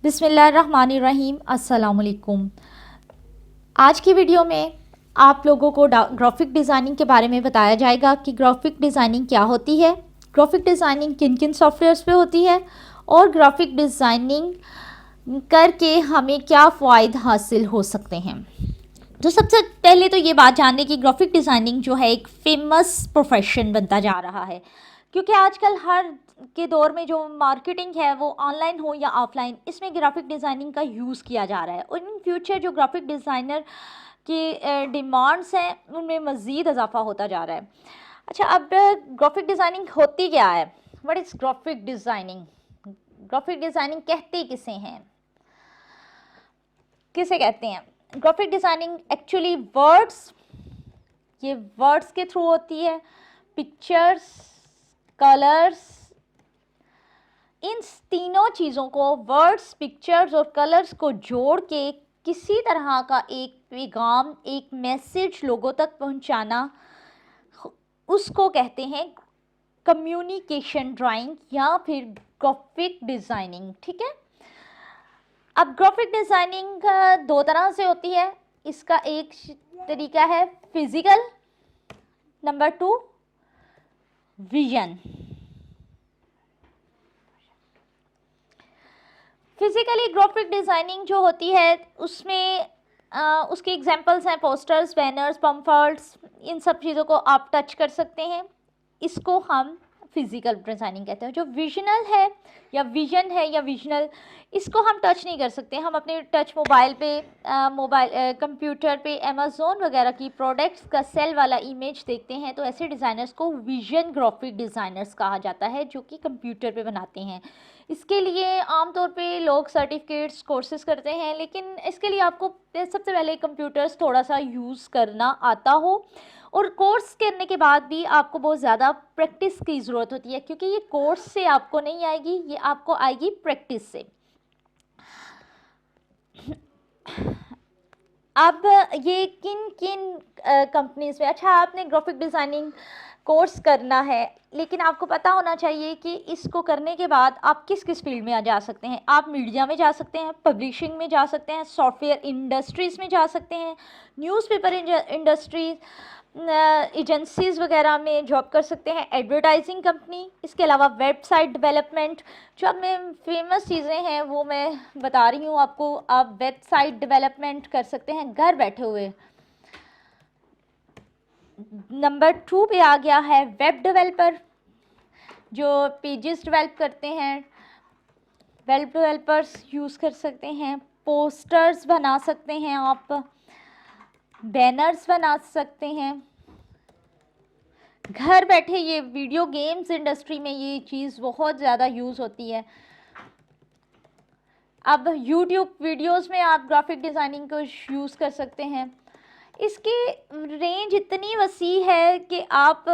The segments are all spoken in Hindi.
बिस्मिल्लाहिर्रहमानिर्रहीम। अस्सलाम वालेकुम। आज की वीडियो में आप लोगों को ग्राफिक डिज़ाइनिंग के बारे में बताया जाएगा कि ग्राफिक डिज़ाइनिंग क्या होती है, ग्राफिक डिज़ाइनिंग किन किन सॉफ्टवेयर्स पे होती है और ग्राफिक डिज़ाइनिंग करके हमें क्या फ़ायदे हासिल हो सकते हैं। तो सबसे पहले तो ये बात जान लें कि ग्राफिक डिज़ाइनिंग जो है एक फेमस प्रोफेशन बनता जा रहा है, क्योंकि आजकल हर के दौर में जो मार्केटिंग है वो ऑनलाइन हो या ऑफलाइन, इसमें ग्राफिक डिज़ाइनिंग का यूज़ किया जा रहा है और इन फ्यूचर जो ग्राफिक डिज़ाइनर की डिमांड्स हैं उनमें मज़ीद इजाफा होता जा रहा है। अच्छा, अब ग्राफिक डिज़ाइनिंग होती क्या है? What is graphic designing? Graphic designing कहते किसे हैं, किसे कहते हैं? ग्राफिक डिज़ाइनिंग एक्चुअली ये वर्ड्स के थ्रू होती है। पिक्चर्स, कलर्स, इन तीनों चीज़ों को, वर्ड्स, पिक्चर्स और कलर्स को जोड़ के किसी तरह का एक पैगाम, एक मैसेज लोगों तक पहुंचाना, उसको कहते हैं कम्युनिकेशन ड्राइंग या फिर ग्राफिक डिज़ाइनिंग। ठीक है। अब ग्राफिक डिज़ाइनिंग दो तरह से होती है। इसका एक तरीका है physical, number 2 vision. Physically graphic designing जो होती है उसमें उसके एग्जांपल्स हैं पोस्टर्स, बैनर्स, पम्फर्ट्स, इन सब चीज़ों को आप टच कर सकते हैं। इसको हम फिजिकल डिज़ाइनिंग कहते हैं। जो विजनल है या विजन है या विजनल, इसको हम टच नहीं कर सकते। हम अपने टच मोबाइल पे कंप्यूटर पे अमेज़ोन वगैरह की प्रोडक्ट्स का सेल वाला इमेज देखते हैं, तो ऐसे डिज़ाइनर्स को विजन ग्राफिक डिज़ाइनर्स कहा जाता है, जो कि कंप्यूटर पे बनाते हैं। इसके लिए आमतौर पे लोग सर्टिफिकेट्स कोर्सेज करते हैं, लेकिन इसके लिए आपको सबसे पहले कंप्यूटर्स थोड़ा सा यूज़ करना आता हो, और कोर्स करने के बाद भी आपको बहुत ज़्यादा प्रैक्टिस की ज़रूरत होती है, क्योंकि ये कोर्स से आपको नहीं आएगी, ये आपको आएगी प्रैक्टिस से। अब ये किन किन कंपनीज में, अच्छा आपने ग्राफिक डिज़ाइनिंग कोर्स करना है, लेकिन आपको पता होना चाहिए कि इसको करने के बाद आप किस किस फील्ड में जा सकते हैं। आप मीडिया में जा सकते हैं, पब्लिशिंग में जा सकते हैं, सॉफ्टवेयर इंडस्ट्रीज़ में जा सकते हैं, न्यूज़पेपर इंडस्ट्रीज, एजेंसीज़ वगैरह में जॉब कर सकते हैं, एडवर्टाइजिंग कंपनी, इसके अलावा वेबसाइट डेवलपमेंट। जो अब में फेमस चीज़ें हैं वो मैं बता रही हूँ आपको। आप वेबसाइट डेवलपमेंट कर सकते हैं घर बैठे हुए। नंबर 2 पे आ गया है वेब डेवलपर, जो पेजेस डेवलप करते हैं। वेब डेवलपर्स यूज़ कर सकते हैं। पोस्टर्स बना सकते हैं, आप बैनर्स बना सकते हैं घर बैठे। ये वीडियो गेम्स इंडस्ट्री में ये चीज़ बहुत ज़्यादा यूज़ होती है। अब यूट्यूब वीडियोस में आप ग्राफिक डिज़ाइनिंग को यूज़ कर सकते हैं। इसकी रेंज इतनी वसी है कि आप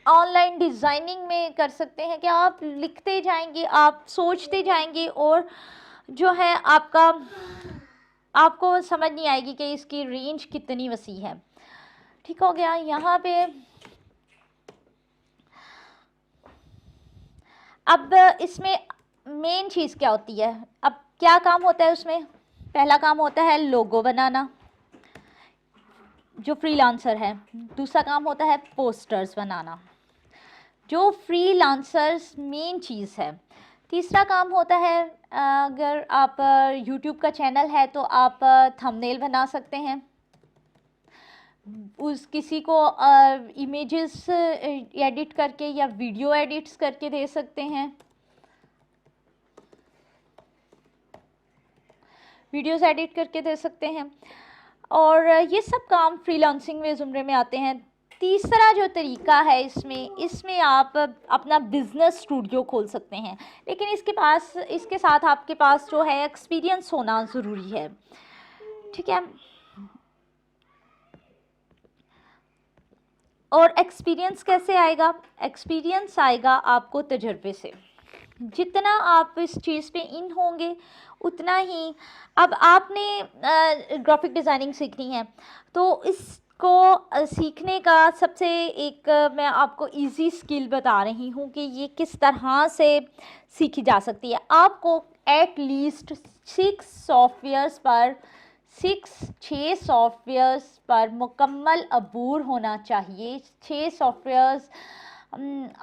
ऑनलाइन डिज़ाइनिंग में कर सकते हैं कि आप लिखते जाएंगे, आप सोचते जाएंगे, और जो है आपको समझ नहीं आएगी कि इसकी रेंज कितनी वसी है। ठीक हो गया। यहाँ पे अब इसमें मेन चीज़ क्या होती है? अब क्या काम होता है उसमें? पहला काम होता है लोगो बनाना, जो फ्रीलांसर है। दूसरा काम होता है पोस्टर्स बनाना, जो फ्रीलांसर्स मेन चीज़ है। तीसरा काम होता है, अगर आप यूट्यूब का चैनल है तो आप थंबनेल बना सकते हैं, उस किसी को इमेजेस एडिट करके या वीडियो एडिट्स करके दे सकते हैं, वीडियोस एडिट करके दे सकते हैं, और ये सब काम फ्रीलांसिंग में ज़ुमरे में आते हैं। तीसरा जो तरीका है इसमें आप अपना बिज़नेस स्टूडियो खोल सकते हैं, लेकिन इसके साथ आपके पास जो है एक्सपीरियंस होना ज़रूरी है। ठीक है। और एक्सपीरियंस कैसे आएगा? एक्सपीरियंस आएगा आपको तजर्बे से। जितना आप इस चीज़ पे इन होंगे उतना ही। अब आपने ग्राफिक डिज़ाइनिंग सीखनी है, तो इस को सीखने का सबसे एक मैं आपको इजी स्किल बता रही हूँ कि ये किस तरह से सीखी जा सकती है। आपको एट लीस्ट 6 सॉफ्टवेयर्स पर मुकम्मल अबूर होना चाहिए। 6 सॉफ्टवेयर्स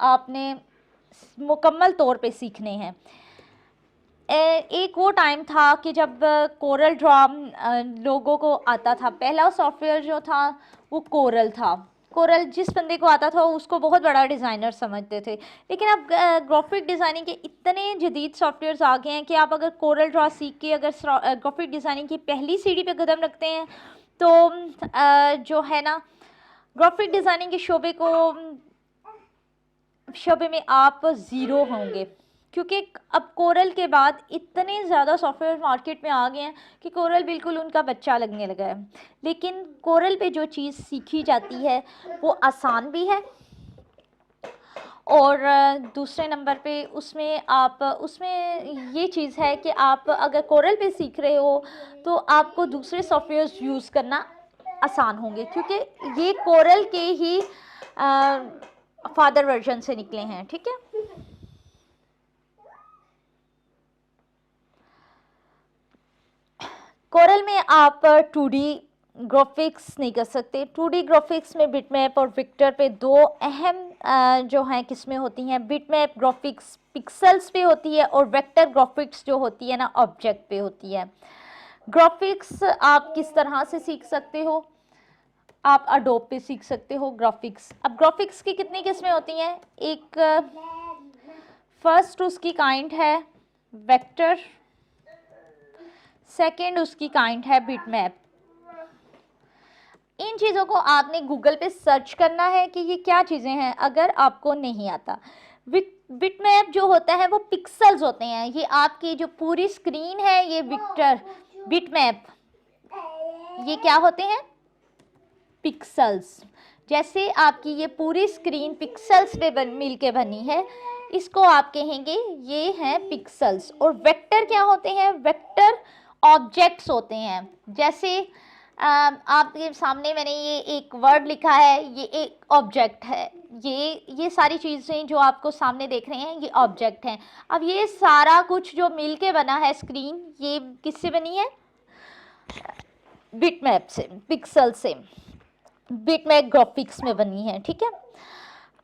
आपने मुकम्मल तौर पे सीखने हैं। एक वो टाइम था कि जब कोरल ड्रॉ लोगों को आता था। पहला सॉफ्टवेयर जो था वो कोरल था। कोरल जिस बंदे को आता था उसको बहुत बड़ा डिज़ाइनर समझते थे। लेकिन अब ग्राफिक डिज़ाइनिंग के इतने जदीद सॉफ्टवेयर्स आ गए हैं कि आप अगर कोरल ड्रॉ सीख के अगर ग्राफिक डिज़ाइनिंग की पहली सीढ़ी पे कदम रखते हैं तो जो है ना, ग्राफिक डिज़ाइनिंग के शोबे में आप ज़ीरो होंगे, क्योंकि अब कोरल के बाद इतने ज़्यादा सॉफ्टवेयर मार्केट में आ गए हैं कि कोरल बिल्कुल उनका बच्चा लगने लगा है। लेकिन कोरल पे जो चीज़ सीखी जाती है वो आसान भी है, और दूसरे नंबर पे उसमें ये चीज़ है कि आप अगर कोरल पे सीख रहे हो तो आपको दूसरे सॉफ्टवेयर्स यूज़ करना आसान होंगे, क्योंकि ये कोरल के ही फादर वर्जन से निकले हैं। ठीक है, कोरल में आप 2D ग्राफिक्स नहीं कर सकते। 2D ग्राफिक्स में बिटमैप और वेक्टर पे दो अहम जो हैं किस्में होती हैं। बिटमैप ग्राफिक्स पिक्सल्स पे होती है और वेक्टर ग्राफिक्स जो होती है ना, ऑब्जेक्ट पे होती है। ग्राफिक्स आप किस तरह से सीख सकते हो? आप अडोब पे सीख सकते हो ग्राफिक्स। अब ग्राफिक्स की कितनी किस्में होती हैं? एक फर्स्ट उसकी काइंड है वेक्टर, सेकेंड उसकी काइंड है बिटमैप। इन चीज़ों को आपने गूगल पे सर्च करना है कि ये क्या चीज़ें हैं अगर आपको नहीं आता। बिटमैप जो होता है वो पिक्सल्स होते हैं। ये आपकी जो पूरी स्क्रीन है ये बिटमैप ये क्या होते हैं? पिक्सल्स। जैसे आपकी ये पूरी स्क्रीन पिक्सल्स पे मिल के बनी है, इसको आप कहेंगे ये हैं पिक्सल्स। और वेक्टर क्या होते हैं? वेक्टर ऑब्जेक्ट्स होते हैं। जैसे आपके सामने मैंने ये एक वर्ड लिखा है, ये एक ऑब्जेक्ट है। ये सारी चीज़ें जो आपको सामने देख रहे हैं ये ऑब्जेक्ट हैं। अब ये सारा कुछ जो मिल के बना है स्क्रीन, ये किससे बनी है? बिटमैप से, पिक्सल से, बिटमैप ग्राफिक्स में बनी है। ठीक है,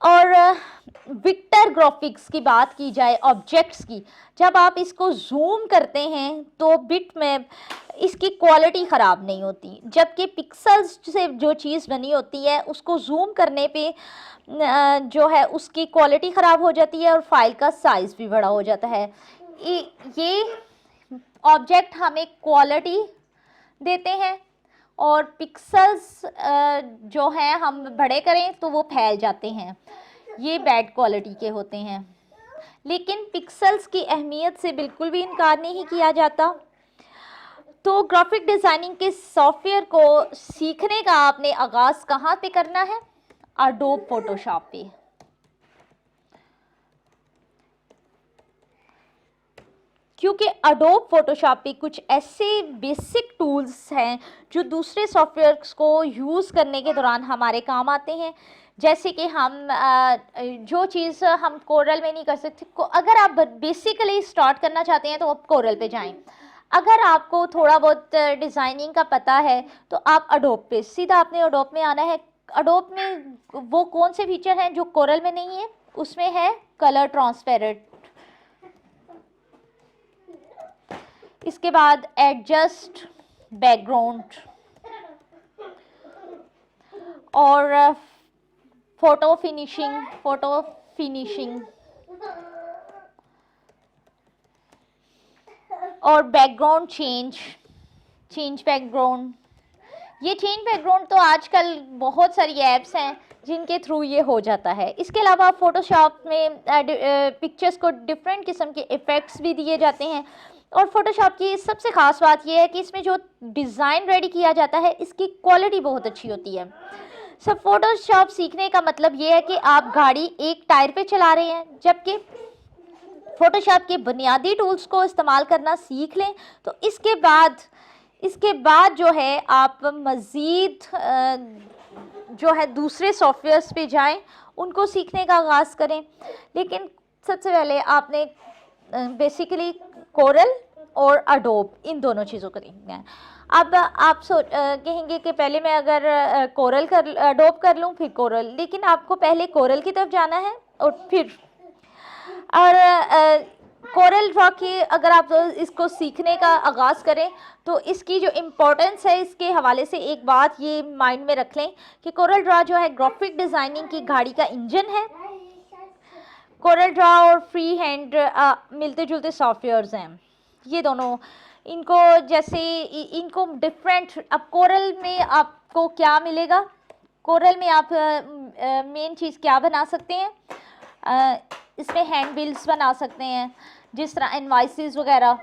और वेक्टर ग्राफिक्स की बात की जाए ऑब्जेक्ट्स की, जब आप इसको जूम करते हैं तो बिटमैप इसकी क्वालिटी ख़राब नहीं होती, जबकि पिक्सल्स से जो चीज़ बनी होती है उसको जूम करने पे जो है उसकी क्वालिटी ख़राब हो जाती है और फाइल का साइज़ भी बड़ा हो जाता है। ये ऑब्जेक्ट हमें क्वालिटी देते हैं, और पिक्सल्स जो हैं हम बड़े करें तो वो फैल जाते हैं, ये बैड क्वालिटी के होते हैं। लेकिन पिक्सल्स की अहमियत से बिल्कुल भी इनकार नहीं किया जाता। तो ग्राफिक डिज़ाइनिंग के सॉफ्टवेयर को सीखने का आपने आगाज़ कहाँ पे करना है? एडोब फोटोशॉप पे। क्योंकि एडोब फोटोशॉप पे कुछ ऐसे बेसिक टूल्स हैं जो दूसरे सॉफ्टवेयर्स को यूज़ करने के दौरान हमारे काम आते हैं। जैसे कि हम जो चीज़ हम कोरल में नहीं कर सकते, अगर आप बेसिकली स्टार्ट करना चाहते हैं तो आप कोरल पे जाएं। अगर आपको थोड़ा बहुत डिज़ाइनिंग का पता है तो आप एडोब पे सीधा आपने एडोब में आना है। एडोब में वो कौन से फीचर हैं जो कोरल में नहीं है? उसमें है कलर ट्रांसपेरेंट, इसके बाद एडजस्ट बैकग्राउंड, और फोटो फिनिशिंग और बैकग्राउंड चेंज बैकग्राउंड। ये चेंज बैकग्राउंड तो आजकल बहुत सारी ऐप्स हैं जिनके थ्रू ये हो जाता है। इसके अलावा फोटोशॉप में पिक्चर्स को डिफरेंट किस्म के इफ़ेक्ट्स भी दिए जाते हैं। और फोटोशॉप की सबसे ख़ास बात यह है कि इसमें जो डिज़ाइन रेडी किया जाता है इसकी क्वालिटी बहुत अच्छी होती है। सब फोटोशॉप सीखने का मतलब ये है कि आप गाड़ी एक टायर पे चला रहे हैं, जबकि फोटोशॉप के बुनियादी टूल्स को इस्तेमाल करना सीख लें तो इसके बाद जो है आप मज़ीद जो है दूसरे सॉफ्टवेयर्स पे जाएं, उनको सीखने का आगाज़ करें। लेकिन सबसे पहले आपने बेसिकली कोरल और अडोब इन दोनों चीज़ों को देखना है। अब आप कहेंगे कि पहले मैं अगर अडोब कर लूँ फिर कोरल, लेकिन आपको पहले कोरल की तरफ जाना है और फिर कोरल ड्रॉ की अगर आप इसको सीखने का आगाज़ करें तो इसकी जो इम्पोर्टेंस है, इसके हवाले से एक बात ये माइंड में रख लें कि कोरल ड्रॉ जो है ग्राफिक डिज़ाइनिंग की गाड़ी का इंजन है। कोरल ड्रॉ और फ्री हैंड मिलते जुलते सॉफ्टवेयर्स हैं ये दोनों। इनको जैसे इनको डिफरेंट, अब कोरल में आपको क्या मिलेगा, कोरल में आप मेन चीज़ क्या बना सकते हैं, इसमें हैंड बिल्स बना सकते हैं, जिस तरह इनवाइसेस वगैरह,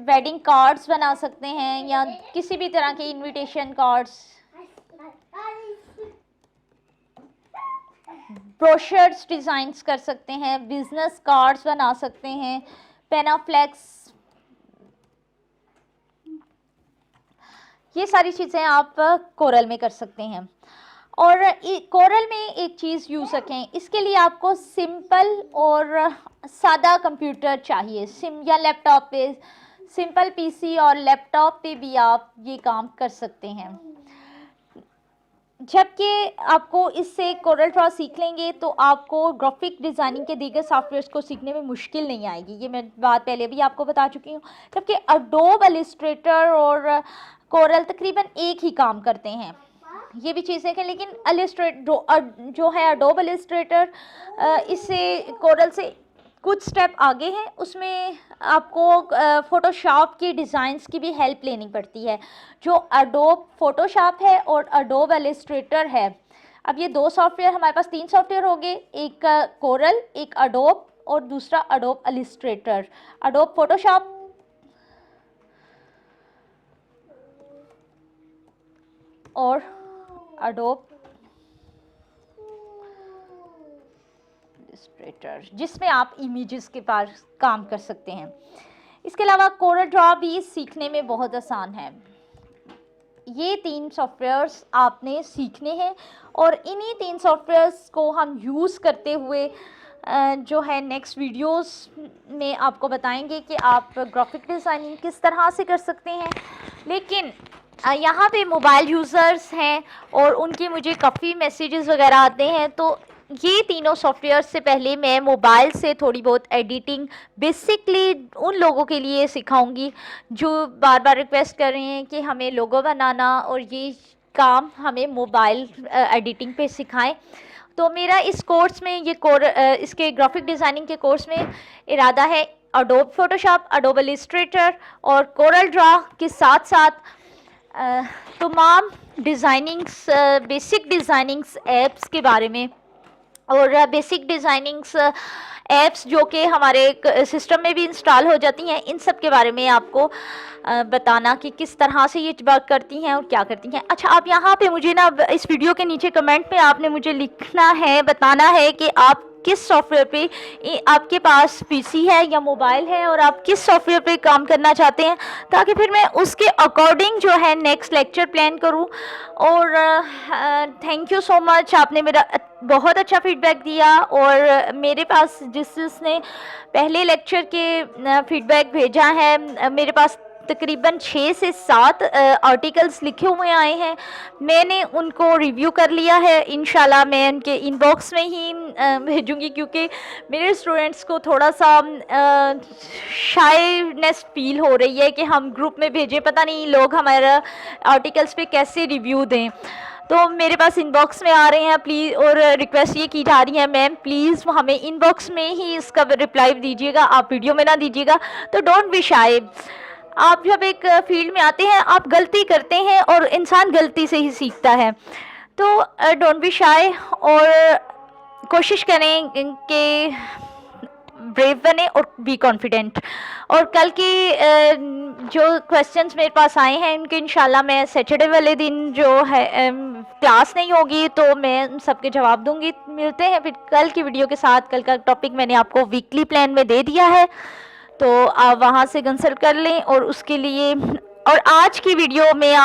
वेडिंग कार्ड्स बना सकते हैं या किसी भी तरह के इनविटेशन कार्ड्स, ब्रोशर्स डिज़ाइंस कर सकते हैं, बिजनेस कार्ड्स बना सकते हैं, पेनाफ्लेक्स, ये सारी चीज़ें आप कोरल में कर सकते हैं। और कोरल में एक चीज़ यूज़ रखें, इसके लिए आपको सिंपल और सादा कंप्यूटर चाहिए। या लैपटॉप पे, सिंपल पीसी और लैपटॉप पे भी आप ये काम कर सकते हैं। जबकि आपको इससे कोरल ड्रॉ सीख लेंगे तो आपको ग्राफिक डिज़ाइनिंग के दीगर सॉफ्टवेयर्स को सीखने में मुश्किल नहीं आएगी, ये मैं बात पहले भी आपको बता चुकी हूँ। जबकि अडोब इलस्ट्रेटर और कोरल तकरीबन एक ही काम करते हैं, ये भी चीज़ें हैं। लेकिन जो है अडोब इलस्ट्रेटर इससे कोरल से कुछ स्टेप आगे हैं, उसमें आपको फ़ोटोशॉप की डिज़ाइंस की भी हेल्प लेनी पड़ती है। जो अडोब फ़ोटोशॉप है और अडोब इलस्ट्रेटर है, अब ये दो सॉफ्टवेयर, हमारे पास 3 सॉफ्टवेयर हो गए, एक कोरल, एक अडोब और दूसरा अडोब इलस्ट्रेटर। अडोब फ़ोटोशॉप और अडोब इलस्ट्रेटर, जिसमें आप इमेजेस के पास काम कर सकते हैं। इसके अलावा कोरल ड्रॉ भी सीखने में बहुत आसान है। ये 3 सॉफ्टवेयर्स आपने सीखने हैं और इन्हीं 3 सॉफ्टवेयर्स को हम यूज़ करते हुए जो है नेक्स्ट वीडियोस में आपको बताएंगे कि आप ग्राफिक डिज़ाइनिंग किस तरह से कर सकते हैं। लेकिन यहाँ पे मोबाइल यूज़र्स हैं और उनके मुझे काफ़ी मैसेजेस वगैरह आते हैं, तो ये तीनों सॉफ्टवेयर से पहले मैं मोबाइल से थोड़ी बहुत एडिटिंग बेसिकली उन लोगों के लिए सिखाऊंगी जो बार बार रिक्वेस्ट कर रहे हैं कि हमें लोगो बनाना और ये काम हमें मोबाइल एडिटिंग पे सिखाएं। तो मेरा इस कोर्स में इसके ग्राफिक डिज़ाइनिंग के कोर्स में इरादा है अडोब फोटोशॉप, अडोब इलस्ट्रेटर और कोरल ड्रॉ के साथ साथ तमाम डिज़ाइनिंग्स, बेसिक डिज़ाइनिंग्स ऐप्स के बारे में और बेसिक डिज़ाइनिंग्स ऐप्स जो कि हमारे सिस्टम में भी इंस्टॉल हो जाती हैं, इन सब के बारे में आपको बताना कि किस तरह से ये वर्क करती हैं और क्या करती हैं। अच्छा, आप यहाँ पे मुझे ना इस वीडियो के नीचे कमेंट में आपने मुझे लिखना है, बताना है कि आप किस सॉफ्टवेयर पे, आपके पास पीसी है या मोबाइल है और आप किस सॉफ्टवेयर पे काम करना चाहते हैं, ताकि फिर मैं उसके अकॉर्डिंग जो है नेक्स्ट लेक्चर प्लान करूं। और थैंक यू सो मच, आपने मेरा बहुत अच्छा फीडबैक दिया और मेरे पास जिसने पहले लेक्चर के फीडबैक भेजा है, मेरे पास तकरीबन 6 से 7 आर्टिकल्स लिखे हुए आए हैं। मैंने उनको रिव्यू कर लिया है, इंशाल्लाह मैं उनके इनबॉक्स में ही भेजूंगी, क्योंकि मेरे स्टूडेंट्स को थोड़ा सा शाइनेस फील हो रही है कि हम ग्रुप में भेजें, पता नहीं लोग हमारा आर्टिकल्स पे कैसे रिव्यू दें। तो मेरे पास इनबॉक्स में आ रहे हैं प्लीज़, और रिक्वेस्ट ये की जा रही है मैम प्लीज़ हमें इनबॉक्स में ही इसका रिप्लाई दीजिएगा, आप वीडियो में ना दीजिएगा। तो डोंट बी शाय, आप जब एक फील्ड में आते हैं आप गलती करते हैं और इंसान गलती से ही सीखता है, तो डोंट बी शाय और कोशिश करें कि ब्रेव बने और बी कॉन्फिडेंट। और कल की जो क्वेश्चंस मेरे पास आए हैं उनके इंशाल्लाह मैं सैटरडे वाले दिन जो है क्लास नहीं होगी तो मैं सबके जवाब दूंगी। मिलते हैं फिर कल की वीडियो के साथ। कल का टॉपिक मैंने आपको वीकली प्लान में दे दिया है, तो आप वहाँ से कंसल्ट कर लें और उसके लिए और आज की वीडियो में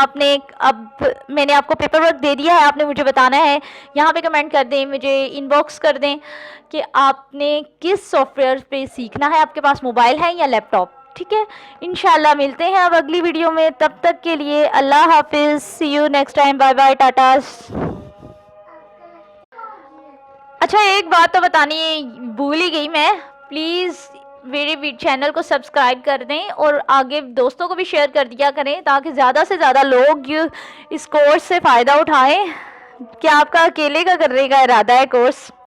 मैंने आपको पेपर वर्क दे दिया है, आपने मुझे बताना है, यहाँ पे कमेंट कर दें, मुझे इनबॉक्स कर दें कि आपने किस सॉफ्टवेयर पे सीखना है, आपके पास मोबाइल है या लैपटॉप। ठीक है, इंशाल्लाह मिलते हैं अब अगली वीडियो में, तब तक के लिए अल्लाह हाफिज़, see you next time, bye bye, tata. अच्छा, एक बात तो बतानी भूल ही गई मैं, प्लीज़ मेरे चैनल को सब्सक्राइब कर दें और आगे दोस्तों को भी शेयर कर दिया करें ताकि ज़्यादा से ज़्यादा लोग इस कोर्स से फ़ायदा उठाएं। क्या आपका अकेले का करने का इरादा है कोर्स?